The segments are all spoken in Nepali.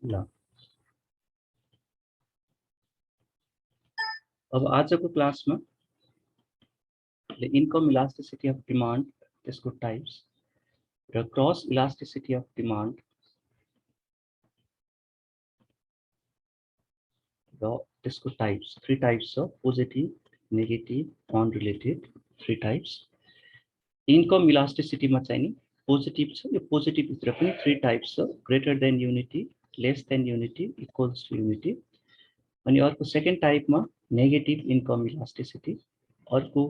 ल अब आजको क्लासमा इन्कम इलास्टिसिटी अफ डिमान्ड त्यसको टाइप्स र क्रस इलास्टिसिटी अफ डिमान्ड र त्यसको टाइप्स थ्री टाइप्स छ positive negative unrelated three types income इलास्टिसिटीमा चाहिँ नि पोजिटिभ छ यो पोजिटिभ भित्र पनि थ्री टाइप्स छ greater than unity less than unity equals to unity अनि अर्को सेकेन्ड टाइपमा नेगेटिभ इन्कम इलास्टिसिटी अर्को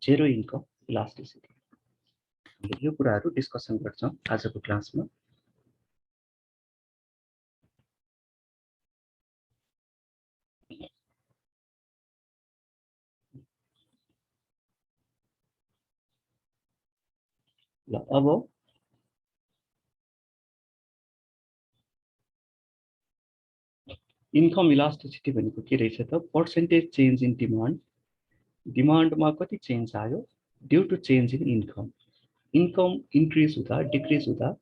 जेरो इन्कम इलास्टिसिटी यो कुराहरू डिस्कसन गर्छौं आजको क्लासमा ल अब इन्कम इलास्टिसिटी भनेको के रहेछ त पर्सेन्टेज चेन्ज इन डिमान्ड डिमान्डमा कति चेन्ज आयो due to change in income income increase हुँदा डिक्रिज हुँदा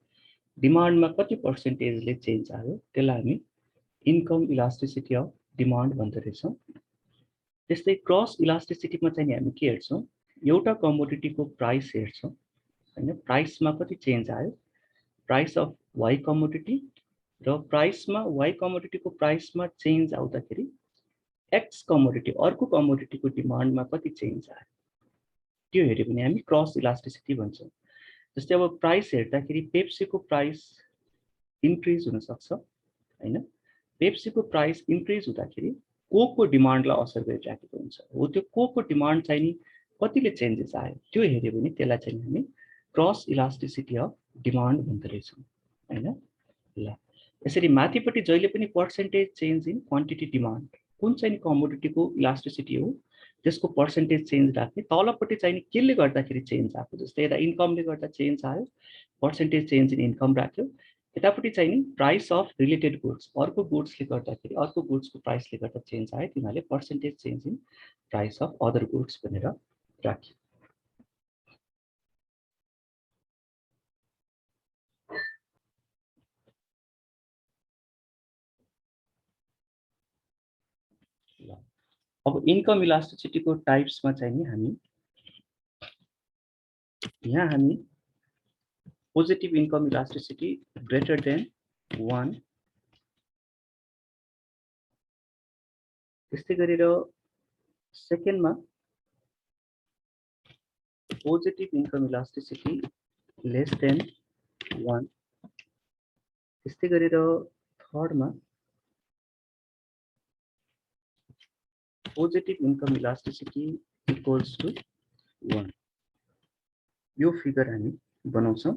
डिमान्डमा कति पर्सेन्टेजले चेन्ज आयो त्यसलाई हामी इन्कम इलास्टिसिटी अफ डिमान्ड भन्दो रहेछौं त्यस्तै क्रस इलास्टिसिटीमा चाहिँ हामी के हेर्छौं एउटा कमोडिटीको प्राइस हेर्छौं हैन प्राइसमा कति चेन्ज आयो प्राइस अफ वाइ कमोडिटी र प्राइसमा वाइ कमोडिटीको प्राइसमा चेन्ज आउँदाखेरि एक्स कमोडिटी अर्को कमोडिटीको डिमान्डमा कति चेन्ज आयो त्यो हेर्यो भने हामी क्रस इलास्टिसिटी भन्छौं जस्तै अब प्राइस हेर्दाखेरि पेप्सीको प्राइस इन्क्रिज हुन सक्छ हैन पेप्सीको प्राइस इन्क्रिज हुँदाखेरि कोकको डिमान्डलाई असर गरिरहेको हुन्छ हो त्यो कोकको डिमान्ड चाहिँ नि कतिले चेन्जेस आयो त्यो हेर्यो भने त्यसलाई चाहिँ हामी क्रस इलास्टिसिटी अफ डिमान्ड भन्दो रहेछौं हैन ल यसरी माथिपट्टि जहिले पनि percentage change in quantity demand कुन चाहिँ कमोडिटीको इलास्टिसिटी हो त्यसको पर्सेन्टेज चेन्ज राख्ने तलपट्टि चाहिँ केले गर्दाखेरि चेन्ज आएको जस्तै यता इन्कमले गर्दा चेन्ज आयो पर्सेन्टेज चेन्ज इन इन्कम राख्यो यतापट्टि चाहिँ नि प्राइस अफ रिलेटेड गुड्स अर्को गुड्सले गर्दाखेरि अर्को गुड्सको प्राइसले गर्दा चेन्ज आयो तिनीहरूले percentage change in price of other goods भनेर राख्यो अब इन्कम इलास्टिसिटीको टाइप्समा चाहिँ नि हामी यहाँ हामी positive income elasticity greater than 1 त्यस्तै गरेर सेकेन्डमा positive income elasticity less than 1 त्यस्तै गरेर थर्डमा positive income elasticity equals to 1 यो फिगर हामी बनाउँछौं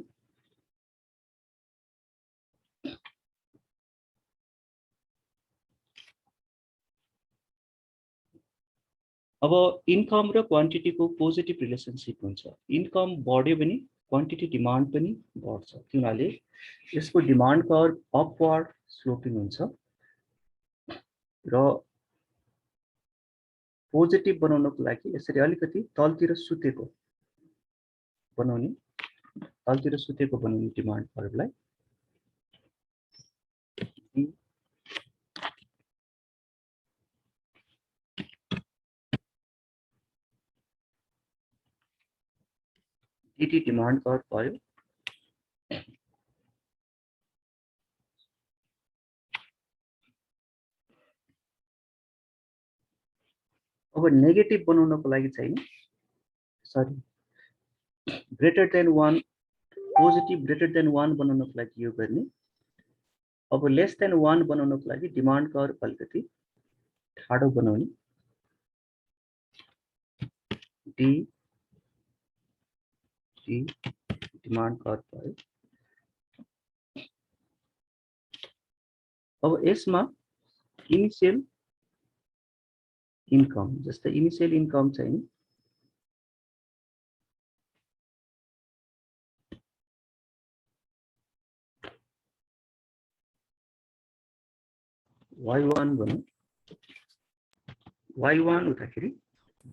अब इन्कम र क्वान्टिटीको पोजिटिभ रिलेसनशिप हुन्छ इन्कम बढ्यो भने क्वान्टिटी डिमान्ड पनि बढ्छ किनभने यसको डिमान्ड कर्भ अपवर्ड स्लोपिङ हुन्छ र पोजिटिभ बनाउनको लागि यसरी अलिकति तलतिर सुतेको बनाउने डिमान्ड कर्भलाई डीटी डिमान्ड कर्भ भयो अब नेगेटिभ बनाउनको लागि चाहिँ sorry greater than 1 positive greater than 1 बनाउनको लागि यो गर्ने अब लेस देन 1 बनाउनको लागि डिमान्ड कर्भ अलिकति ठाडो बनाउने डी डिमान्ड कर्भ भयो अब यसमा इनिशियल इन्कम जस्तै इनिशियल इन्कम चाहिँ y1 भनौं y1 हुँदाखेरि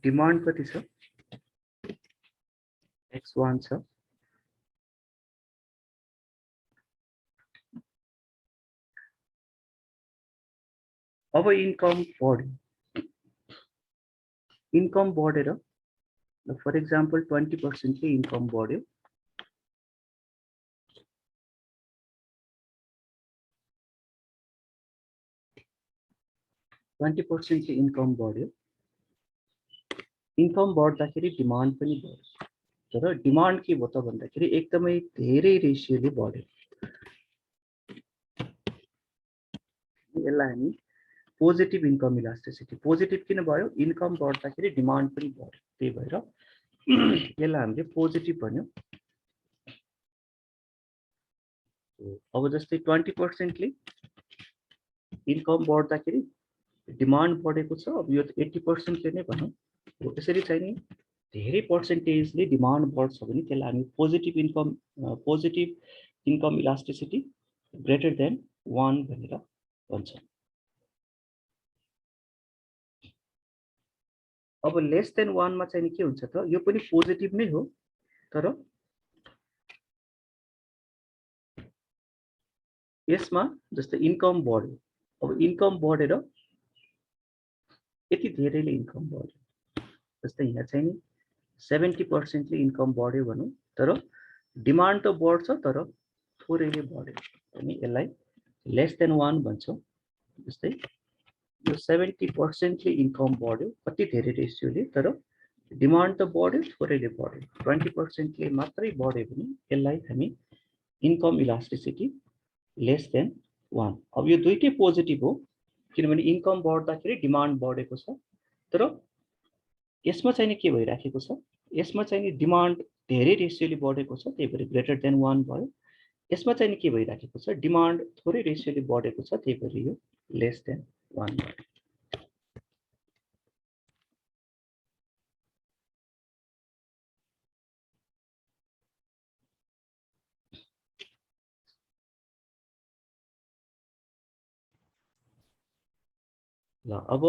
डिमान्ड कति छ x1 छ अब इन्कम बढ्यो, इन्कम बढेर फर एक्जाम्पल 20% ले इन्कम बढ्यो, इन्कम बढ्यो, इन्कम बढ्दाखेरि डिमान्ड पनि बढ्यो, तर डिमान्ड के भयो त भन्दाखेरि एकदमै धेरै रेशियोले बढ्यो। यसलाई हामी पोजिटिभ इन्कम इलास्टिसिटी, पोजिटिभ किन भयो, इन्कम बढ्दाखेरि डिमान्ड पनि बढ्यो, त्यही भएर यसलाई हामीले पोजिटिभ भन्यो। अब जस्तै 20% ले इन्कम बढ्दाखेरि डिमान्ड बढेको छ, अब यो 80% ले नै भनौँ, यसरी चाहिँ नि धेरै पर्सेन्टेजले डिमान्ड बढ्छ भने त्यसलाई हामी positive income elasticity greater than 1 भनेर भन्छौँ। अब लेस देन 1 मा चाहिँ के हुन्छ त, यो पनि पोजिटिभ नै हो, तर यसमा जस्तै इन्कम बढ्यो, अब इन्कम बढेर यति धेरैले इन्कम बढ्यो, जस्तै यहाँ चाहिँ नि 70% ले इन्कम बढ्यो भनौँ, तर डिमान्ड त बढ्छ तर थोरैले बढ्यो, अनि यसलाई लेस देन 1 भन्छौँ। जस्तै यो 70% ले इन्कम बढ्यो, कति धेरै रेशियोले, तर डिमान्ड त बढ्यो थोरैले बढ्यो, 20% ले मात्रै बढ्यो भने यसलाई हामी इन्कम इलास्टिसिटी लेस देन 1। अब यो दुईटै पोजिटिभ हो, किनभने इन्कम बढ्दाखेरि डिमान्ड बढेको छ, तर यसमा चाहिँ नि के भइराखेको छ, यसमा चाहिँ नि डिमान्ड धेरै रेशियोले बढेको छ, त्यही भएर ग्रेटर देन 1 भयो। यसमा चाहिँ नि के भइराखेको छ, डिमान्ड थोरै रेशियोले बढेको छ, त्यही भएर यो लेस देन 1 भयो। ल अब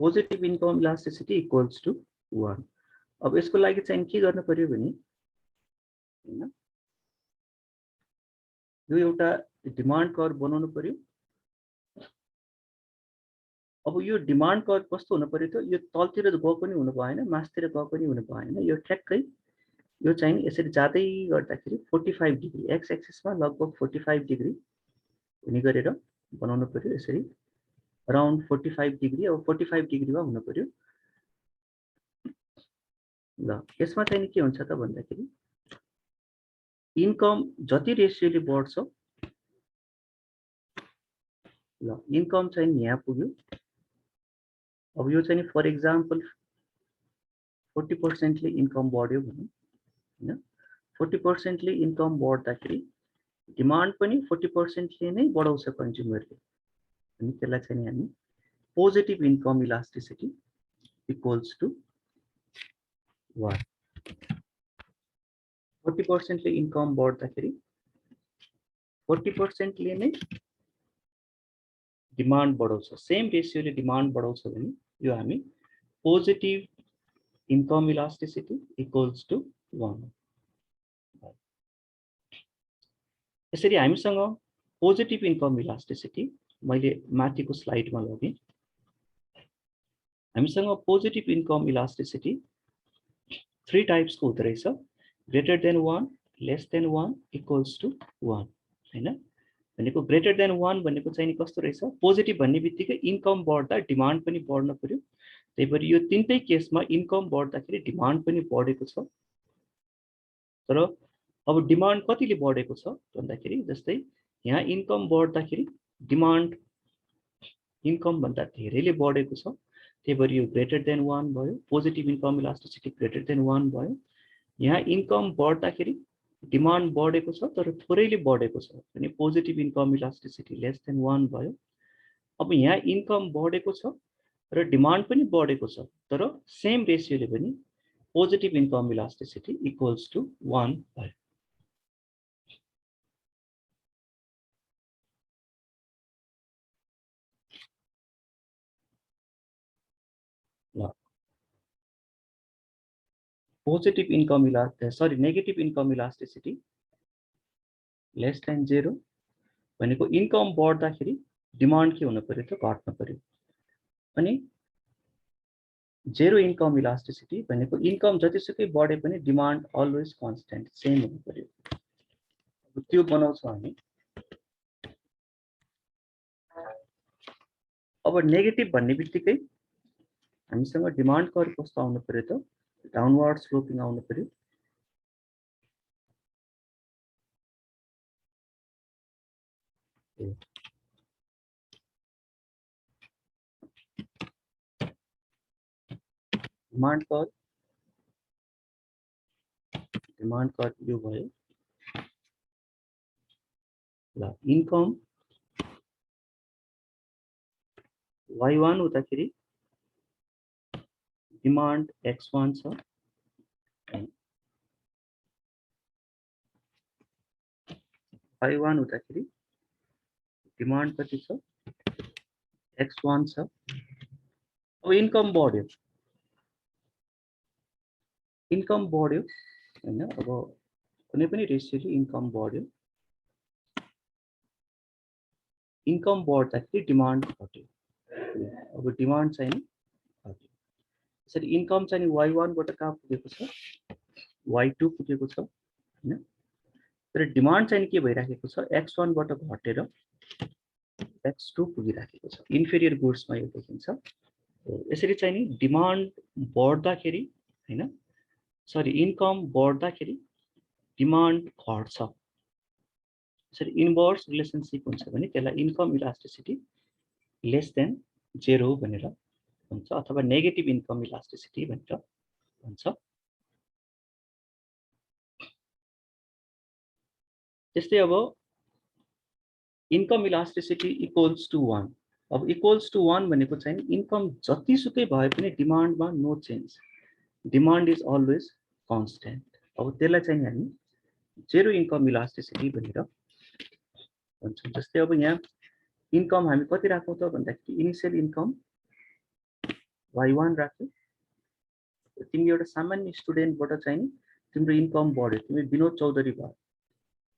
positive income elasticity equals to 1। अब यसको लागि चाहिँ के गर्नु पर्यो भने, हैन, यो एउटा डिमान्ड कर्भ बनाउनु पर्यो। अब यो डिमान्ड कर्भ कस्तो हुनु पर्यो त, यो तलतिर गएको पनि हुनु भएन, मास्तिर गएको पनि हुनु भएन, यो ठ्याक्कै यो चाहिँ यसरी जाँदै गर्दाखेरि 45 डिग्री, एक्स एक्सिसमा लगभग 45 डिग्री हुने गरेर बनाउनु पर्यो, यसरी अराउन्ड 45 डिग्री, अब 45 डिग्रीमा हुनु पर्यो। ल यसमा चाहिँ के हुन्छ त भन्दाखेरि इन्कम जति रेशियोले बढ्छ, ल इन्कम चाहिँ यहाँ पुग्यो, अब यो चाहिँ फर एक्जाम्पल 40% ले इन्कम बढ्यो भनौँ, हैन, 40% ले इन्कम बढ्दाखेरि डिमान्ड पनि 40% ले नै बढाउँछ कन्ज्युमरले, अनि त्यसलाई चाहिँ हामी positive income elasticity equals to 1। 40% ले इन्कम बढ्दाखेरि 40% ले नै डिमान्ड बढाउँछ, सेम रेशियोले डिमान्ड बढाउँछ भने यो हामी positive income elasticity equals to 1। यसरी हामीसँग पोजिटिभ इन्कम इलास्टिसिटी, मैले माथिको स्लाइडमा लगेँ, हामीसँग पोजिटिभ इन्कम इलास्टिसिटी 3 टाइप्सको हुँदो रहेछ, greater than 1, less than 1, equals to 1, हैन। भनेको ग्रेटर देन 1 भनेको चाहिँ कस्तो रहेछ, पोजिटिभ भन्ने बित्तिकै इन्कम बढ्दा डिमान्ड पनि बढ्न पर्यो, त्यही भएर यो तीनटै केसमा इन्कम बढ्दाखेरि डिमान्ड पनि बढेको छ, तर अब डिमान्ड कतिले बढेको छ भन्दाखेरि जस्तै यहाँ इन्कम बढ्दाखेरि डिमान्ड इन्कम भन्दा धेरैले बढेको छ, त्यही भएर यो ग्रेटर देन 1 भयो, positive income elasticity greater than 1 भयो। यहाँ इन्कम बढ्दाखेरि डिमान्ड बढेको छ तर थोरैले बढेको छ भने positive income elasticity less than 1 भयो। अब यहाँ इन्कम बढेको छ र डिमान्ड पनि बढेको छ तर सेम रेशियोले पनि positive income elasticity equals to 1 भयो। ल positive income negative income elasticity less than 0 भनेको इन्कम बढ्दाखेरि डिमान्ड के हुनु पर्यो त, घट्न पर्यो, अनि जेरो इन्कम इलास्टिसिटी भनेको इन्कम जतिसुकै बढे पनि डिमान्ड अलवेज कन्स्टेन्ट सेम हुनु पर्यो। त्यो बनाउँछौँ हामी। अब नेगेटिभ भन्ने बित्तिकै हामीसँग डिमान्ड कर्भ कस्तो आउनु पर्यो त डाउनवर्ड स्लोपिङ आउनु पर्यो। डिमान्ड कर्भ यो भयो ल। इन्कम y1 हुँदाखेरि डिमान्ड x1 छ, y1 हुँदाखेरि डिमान्ड कति छ x1 छ। अब इन्कम बढ्यो हैन। अब कुनै पनि रेसियोले इन्कम बढ्यो, इन्कम बढ्दाखेरि डिमान्ड घट्यो। अब डिमान्ड चाहिँ नि घट्यो। यसरी इन्कम चाहिँ y1 बाट कहाँ पुगेको छ y2 पुगेको छ हैन। तर डिमान्ड चाहिँ के भइराखेको छ x1 बाट घटेर x2 पुगिराखेको छ। इन्फेरियर गुड्समा यो देखिन्छ। यसरी चाहिँ नि डिमान्ड बढ्दाखेरि हैन, सरी इन्कम बढ्दाखेरि डिमान्ड घट्छ। यसरी इन्भर्स रिलेसनशिप हुन्छ भने त्यसलाई इन्कम इलास्टिसिटी लेस देन 0 भनेर भन्छ अथवा नेगेटिभ इन्कम इलास्टिसिटी भनेर भन्छ। त्यस्तै अब इन्कम इलास्टिसिटी इक्वल्स टु 1। अब इक्वल्स टु 1 भनेको चाहिँ इन्कम जतिसुकै भए पनि डिमान्डमा no change, demand is always constant. अब त्यसलाई चाहिँ हामी जेरो इन्कम इलास्टिसिटी भनेर भन्छौँ। जस्तै अब यहाँ इन्कम हामी कति राखौँ त भन्दाखेरि इनिशियल इन्कम y1 राख्यो। तिमी एउटा सामान्य स्टुडेन्टबाट चाहिँ तिम्रो इन्कम बढ्यो, तिमी विनोद चौधरी भयो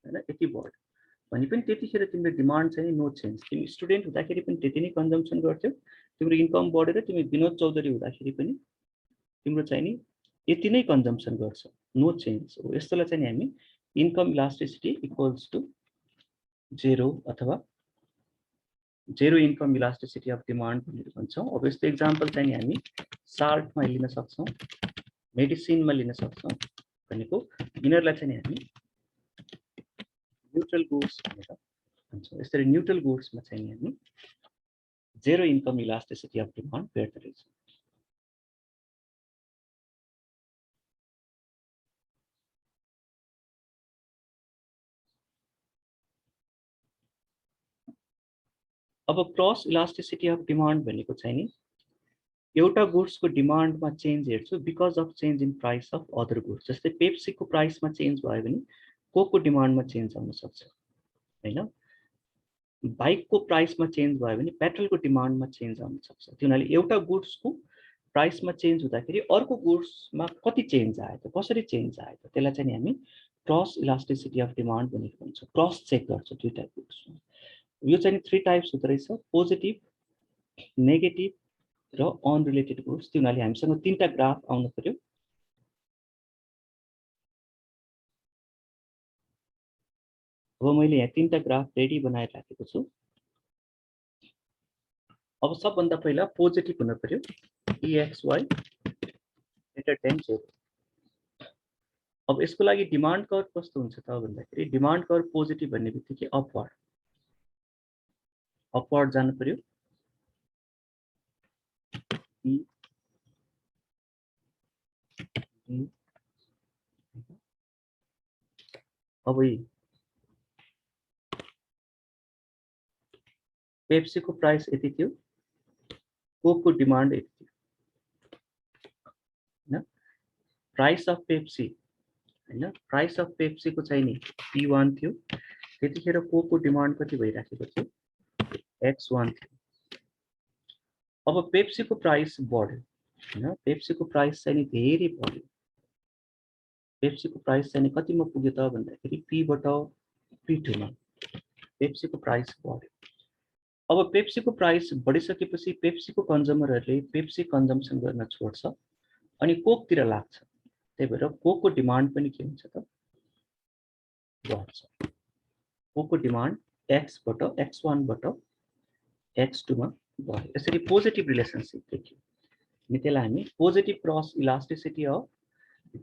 हैन, यति बढ्यो भने पनि त्यतिखेर तिम्रो डिमान्ड चाहिँ नो चेन्ज। तिमी स्टुडेन्ट हुँदाखेरि पनि त्यति नै कन्जम्सन गर्थ्यौ, तिम्रो इन्कम बढेर तिमी विनोद चौधरी हुँदाखेरि पनि तिम्रो चाहिँ नि यति नै कन्जम्सन गर्छ, नो चेन्ज। हो यस्तोलाई चाहिँ हामी इन्कम इलास्टिसिटी इक्वल्स टु 0 अथवा zero income elasticity of demand भनेर भन्छौँ। अब यस्तो एक्जाम्पल चाहिँ हामी साल्टमा लिन सक्छौँ, मेडिसिनमा लिन सक्छौँ भनेको यिनीहरूलाई चाहिँ हामी न्युट्रल गुड्स भनेर भन्छौँ। यसरी न्युट्रल गुड्समा चाहिँ हामी zero income elasticity of demand भेट्दो रहेछ। अब क्रस इलास्टिसिटी अफ डिमान्ड भनेको चाहिँ नि एउटा गुड्सको डिमान्डमा चेन्ज हेर्छु because of change in price of other goods. जस्तै पेप्सीको प्राइसमा चेन्ज भयो भने कोको डिमान्डमा चेन्ज आउन सक्छ हैन। बाइकको प्राइसमा चेन्ज भयो भने पेट्रोलको डिमान्डमा चेन्ज आउन सक्छ। त्यो हुनाले एउटा गुड्सको प्राइसमा चेन्ज हुँदाखेरि अर्को गुड्समा कति चेन्ज आयो त, कसरी चेन्ज आयो त, त्यसलाई चाहिँ हामी क्रस इलास्टिसिटी अफ डिमान्ड भनेर भन्छौँ। क्रस चेक गर्छ दुईटा गुड्समा। यो चाहिँ 3 टाइप्स हुँदो रहेछ, पोजिटिभ, नेगेटिभ र अनरिलेटेड गुड्स। त्यो हुनाले हामीसँग 3टा ग्राफ आउनु पर्यो। अब मैले यहाँ 3टा ग्राफ रेडी बनाएर राखेको छु। अब सबभन्दा पहिला पोजिटिभ हुनु पर्यो, EXY greater than 0। अब यसको लागि डिमान्ड कर्भ कस्तो हुन्छ त भन्दाखेरि डिमान्ड कर्भ पोजिटिभ भन्ने बित्तिकै अपवर्ड जानु पर्यो। अब पेप्सीको प्राइस यति थियो, कोकको डिमान्ड यति थियो हैन। प्राइस अफ पेप्सी हैन, प्राइस अफ पेप्सीको चाहिँ नि P1 थियो, त्यतिखेर कोकको डिमान्ड कति भइराखेको थियो X1 थियो। अब पेप्सीको प्राइस बढ्यो हैन, पेप्सीको प्राइस चाहिँ नि धेरै बढ्यो। पेप्सीको प्राइस चाहिँ कतिमा पुग्यो त भन्दाखेरि P बाट P2 मा पेप्सीको प्राइस बढ्यो। अब पेप्सीको प्राइस बढिसकेपछि पेप्सीको कन्ज्युमरहरूले पेप्सी कन्जम्सन गर्न छोड्छ अनि कोकतिर लाग्छ। त्यही भएर कोकको डिमान्ड पनि के हुन्छ त बढ्छ। कोकको डिमान्ड एक्सबाट x1बाट x2 मा बढ्यो। यसरी पोजिटिभ रिलेसनसिप देखियो अनि त्यसलाई हामी positive cross elasticity of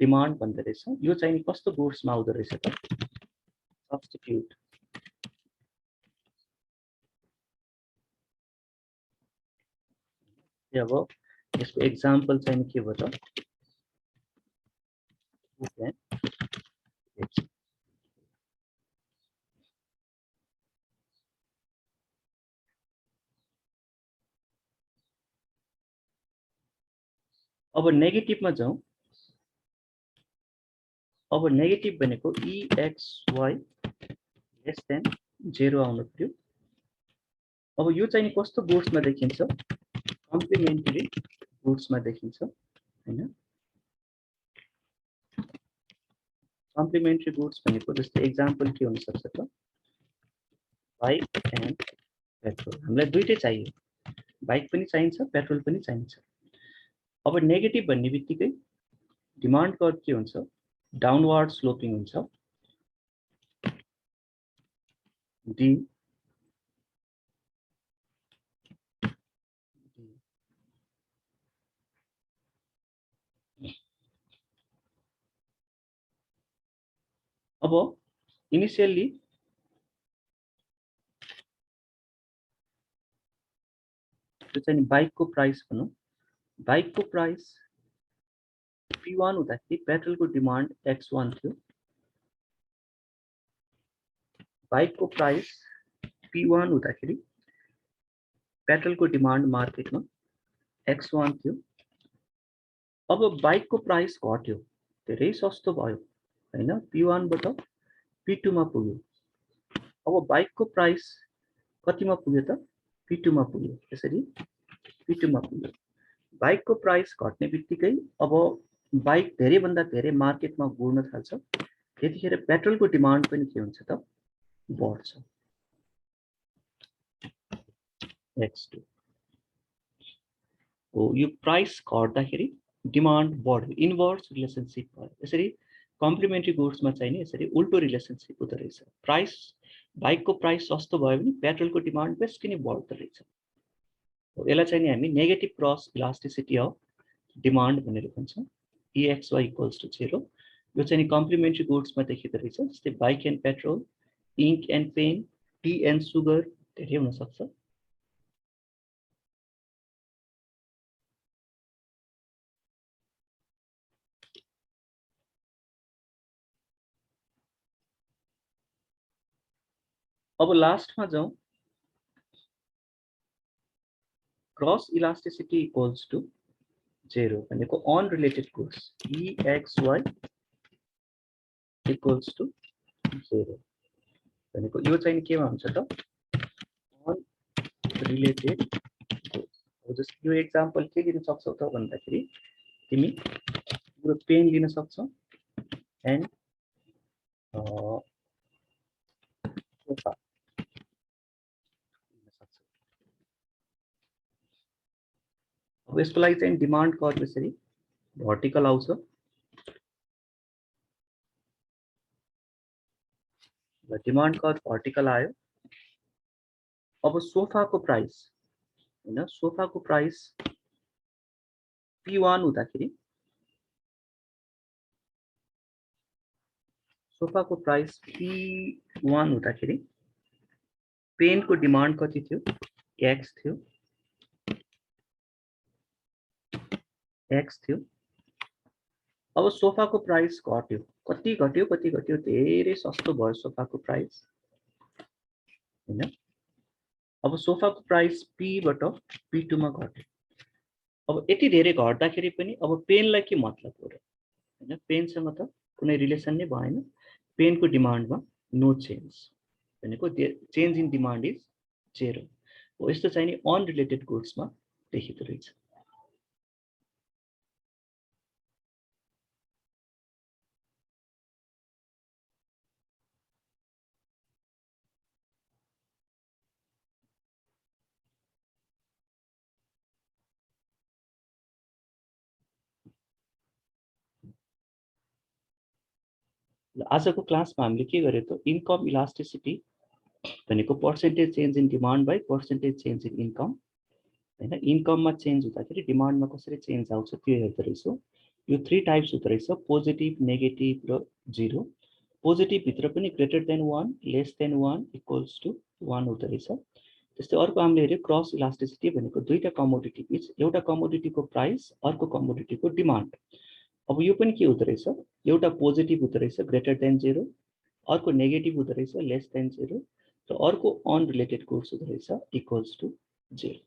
demand भन्दो रहेछौँ। यो चाहिँ कस्तो गुड्समा आउँदो रहेछ त सब्स्टिट्युट अब यसको एक्जाम्पल चाहिँ के भयो त अब नेगेटिभमा जाउँ। अब नेगेटिभ भनेको EXY लेस देन 0 आउनु पर्यो। अब यो चाहिँ कस्तो गुड्समा देखिन्छ कम्प्लिमेन्टरी गुड्समा देखिन्छ हैन। कम्प्लिमेन्टरी गुड्स भनेको जस्तै एक्जाम्पल के हुन सक्छ त बाइक एन्ड पेट्रोल। हामीलाई दुईटै चाहियो, बाइक पनि चाहिन्छ पेट्रोल पनि चाहिन्छ। अब नेगेटिभ भन्ने बित्तिकै डिमान्ड कर्भ के हुन्छ डाउनवर्ड स्लोपिङ हुन्छ। डी अब इनिशियली त्यो चाहिँ बाइकको प्राइस भनौँ, बाइकको प्राइस P1 हुँदाखेरि पेट्रोलको डिमान्ड X1 थियो। बाइकको प्राइस P1 हुँदाखेरि पेट्रोलको डिमान्ड मार्केटमा X1 थियो। अब बाइकको प्राइस घट्यो, धेरै सस्तो भयो हैन, P1 बाट P2 मा पुग्यो। अब बाइकको प्राइस कतिमा पुग्यो त P2 मा पुग्यो। यसरी P2 मा पुग्यो। बाइकको प्राइस घट्ने बित्तिकै अब बाइक धेरै भन्दा धेरै मार्केटमा घुर्न थाल्छ। त्यतिखेर पेट्रोलको डिमान्ड पनि के हुन्छ त बढ्छ X2 हो। यो प्राइस घट्दाखेरि डिमान्ड बढ्यो, इन्भर्स रिलेसनसिप भयो। यसरी कम्प्लिमेन्ट्री गुड्समा चाहिँ नि यसरी उल्टो रिलेसनसिप हुँदो रहेछ। प्राइस बाइकको प्राइस सस्तो भयो भने पेट्रोलको डिमान्ड बेसी नै बढ्दो रहेछ। यसलाई चाहिँ नि हामी negative cross elasticity of demand भनेर भन्छौँ। EXY equals to 0। यो चाहिँ नि कम्प्लिमेन्ट्री गुड्समा देखिँदो रहेछ। जस्तै bike and petrol, ink and pen, tea and sugar धेरै हुन सक्छ। अब लास्टमा जाउँ। क्रस इलास्टिसिटी इक्वल्स टु 0 भनेको unrelated goods EXY equals to 0 भनेको यो चाहिँ केमा हुन्छ त अनरिलेटेड गुड्स। अब जस्तो यो एक्जाम्पल के लिन सक्छौ त भन्दाखेरि तिमी यो पेन लिन सक्छौ एन्ड सोफा लिन सक्छौ। अब यसको लागि चाहिँ डिमान्ड कर्भ यसरी भर्टिकल आउँछ। डिमान्ड कर्भ भर्टिकल आयो। अब सोफाको प्राइस हैन, सोफाको प्राइस P1 हुँदाखेरि सोफाको प्राइस P1 हुँदाखेरि पेनको डिमान्ड कति थियो X थियो, X थियो। अब सोफाको प्राइस घट्यो, कति घट्यो कति घट्यो, धेरै सस्तो भयो सोफाको प्राइस हैन। अब सोफाको प्राइस P बाट P2 मा घट्यो। अब यति धेरै घट्दाखेरि पनि अब पेनलाई के मतलब हो र हैन, पेनसँग त कुनै रिलेसन नै भएन। पेनको डिमान्डमा नो चेन्ज भनेको चेन्ज इन डिमान्ड इज 0 हो। यस्तो चाहिँ नि अनरिलेटेड गुड्समा देखिँदो रहेछ। आजको क्लासमा हामीले के गर्यो त इन्कम इलास्टिसिटी भनेको percentage change in demand by percentage change in income हैन। इन्कममा चेन्ज हुँदाखेरि डिमान्डमा कसरी चेन्ज आउँछ त्यो हेर्दो रहेछौँ। यो 3 टाइप्स हुँदो रहेछ, पोजिटिभ, नेगेटिभ र जिरो। पोजिटिभ भित्र पनि greater than 1, less than 1, equals to 1 हुँदो रहेछ। त्यस्तै अर्को हामीले हेऱ्यो क्रस इलास्टिसिटी भनेको दुईटा कमोडिटी बीच, एउटा कमोडिटीको प्राइस, अर्को कमोडिटीको डिमान्ड। अब यो पनि के हुँदो रहेछ, एउटा पोजिटिभ हुँदो रहेछ ग्रेटर देन 0, अर्को नेगेटिभ हुँदो रहेछ लेस देन 0 र अर्को अनरिलेटेड गुड्स हुँदो रहेछ इक्वल्स टु 0।